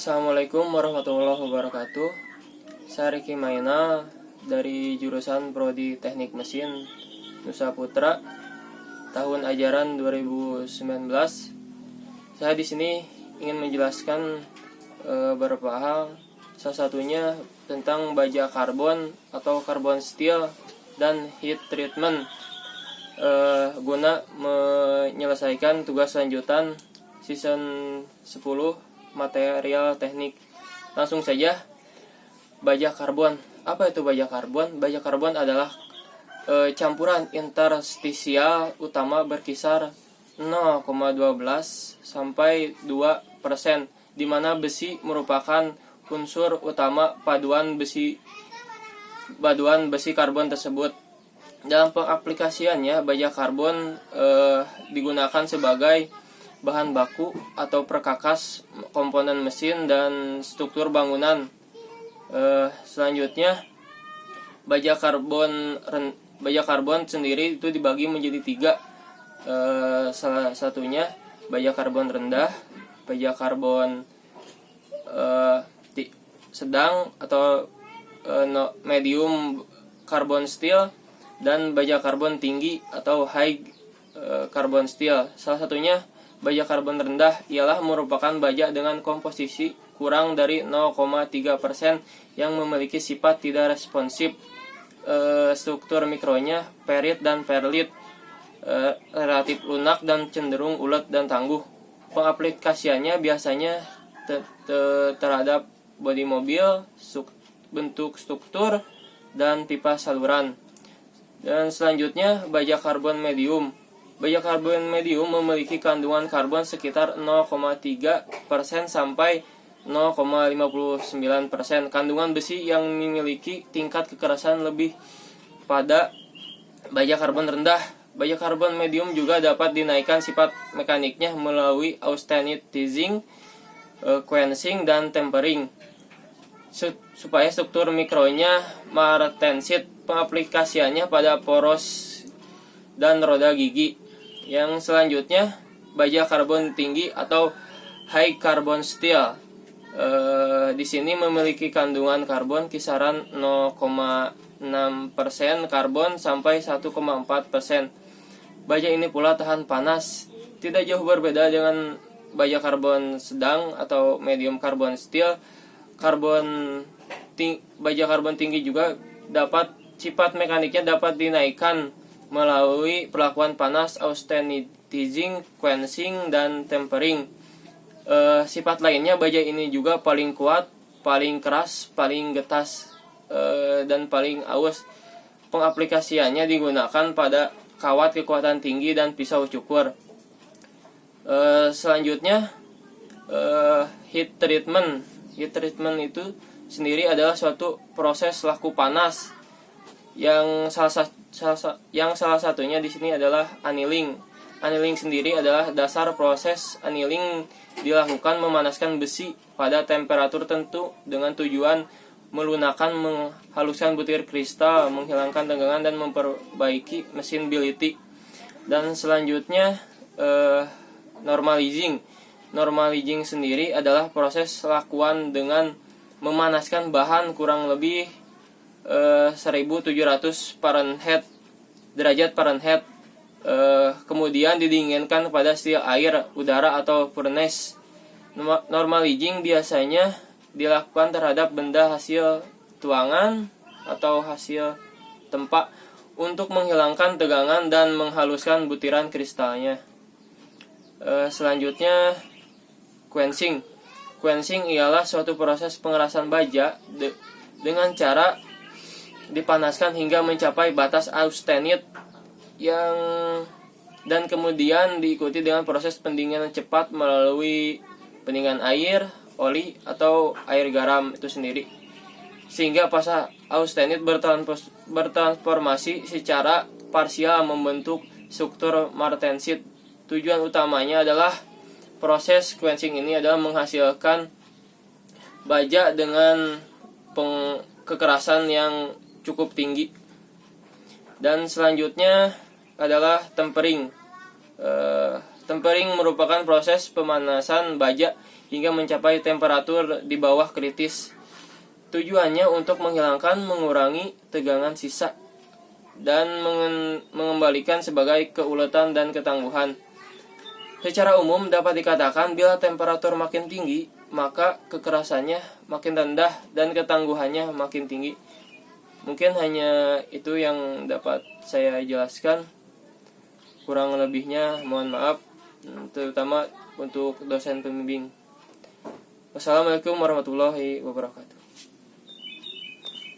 Assalamualaikum warahmatullahi wabarakatuh. Saya Riki Maina dari jurusan Prodi Teknik Mesin Nusa Putra tahun ajaran 2019. Saya di sini ingin menjelaskan beberapa hal, salah satunya tentang baja karbon atau carbon steel dan heat treatment guna menyelesaikan tugas lanjutan season 10 material teknik. Langsung saja, baja karbon. Apa itu baja karbon? Baja karbon adalah campuran interstisial utama berkisar 0,12 sampai 2%, di mana besi merupakan unsur utama paduan besi karbon tersebut. Dalam pengaplikasiannya, baja karbon digunakan sebagai bahan baku atau perkakas komponen mesin dan struktur bangunan. Selanjutnya, baja karbon sendiri itu dibagi menjadi 3. Salah satunya baja karbon rendah, baja karbon sedang atau medium carbon steel, dan baja karbon tinggi atau high carbon steel. Salah satunya baja karbon rendah ialah merupakan baja dengan komposisi kurang dari 0,3% yang memiliki sifat tidak responsif. Struktur mikronya perit dan perlit, relatif lunak dan cenderung ulet dan tangguh. Pengaplikasiannya biasanya terhadap bodi mobil, bentuk struktur, dan pipa saluran. Dan selanjutnya, baja karbon medium. Baja karbon medium memiliki kandungan karbon sekitar 0,3% sampai 0,59%. Kandungan besi yang memiliki tingkat kekerasan lebih pada baja karbon rendah. Baja karbon medium juga dapat dinaikkan sifat mekaniknya melalui austenitizing, quenching, dan tempering supaya struktur mikronya martensit. Pengaplikasiannya pada poros dan roda gigi. Yang selanjutnya, baja karbon tinggi atau high carbon steel. Di sini memiliki kandungan karbon kisaran 0,6% karbon sampai 1,4%. Baja ini pula tahan panas, tidak jauh berbeda dengan baja karbon sedang atau medium carbon steel. Baja karbon tinggi juga sifat mekaniknya dapat dinaikkan melalui perlakuan panas, austenitizing, quenching, dan tempering. Sifat lainnya, baja ini juga paling kuat, paling keras, paling getas, dan paling aus. Pengaplikasiannya digunakan pada kawat kekuatan tinggi dan pisau cukur. Selanjutnya, heat treatment. Heat treatment itu sendiri adalah suatu proses laku panas yang salah satunya di sini adalah annealing. Annealing sendiri adalah dasar proses annealing dilakukan memanaskan besi pada temperatur tertentu dengan tujuan melunakkan, menghaluskan butir kristal, menghilangkan tegangan, dan memperbaiki mesin bility. Dan selanjutnya normalizing. Normalizing sendiri adalah proses lakuan dengan memanaskan bahan kurang lebih 1700 derajat Fahrenheit, kemudian didinginkan pada stil air, udara, atau furnace. Normalizing biasanya dilakukan terhadap benda hasil tuangan atau hasil tempa untuk menghilangkan tegangan dan menghaluskan butiran kristalnya. Selanjutnya, quenching. Quenching ialah suatu proses pengerasan baja dengan cara dipanaskan hingga mencapai batas austenit dan kemudian diikuti dengan proses pendinginan cepat melalui pendinginan air, oli, atau air garam itu sendiri, sehingga fase austenit bertransformasi secara parsial membentuk struktur martensit. Tujuan utamanya adalah proses quenching ini adalah menghasilkan baja dengan kekerasan yang cukup tinggi. Dan selanjutnya adalah tempering. Tempering merupakan proses pemanasan baja hingga mencapai temperatur di bawah kritis. Tujuannya untuk mengurangi tegangan sisa dan mengembalikan sebagai keuletan dan ketangguhan. Secara umum dapat dikatakan bila temperatur makin tinggi, maka kekerasannya makin rendah dan ketangguhannya makin tinggi. Mungkin hanya itu yang dapat saya jelaskan. Kurang lebihnya mohon maaf, terutama untuk dosen pembimbing. Wassalamualaikum warahmatullahi wabarakatuh.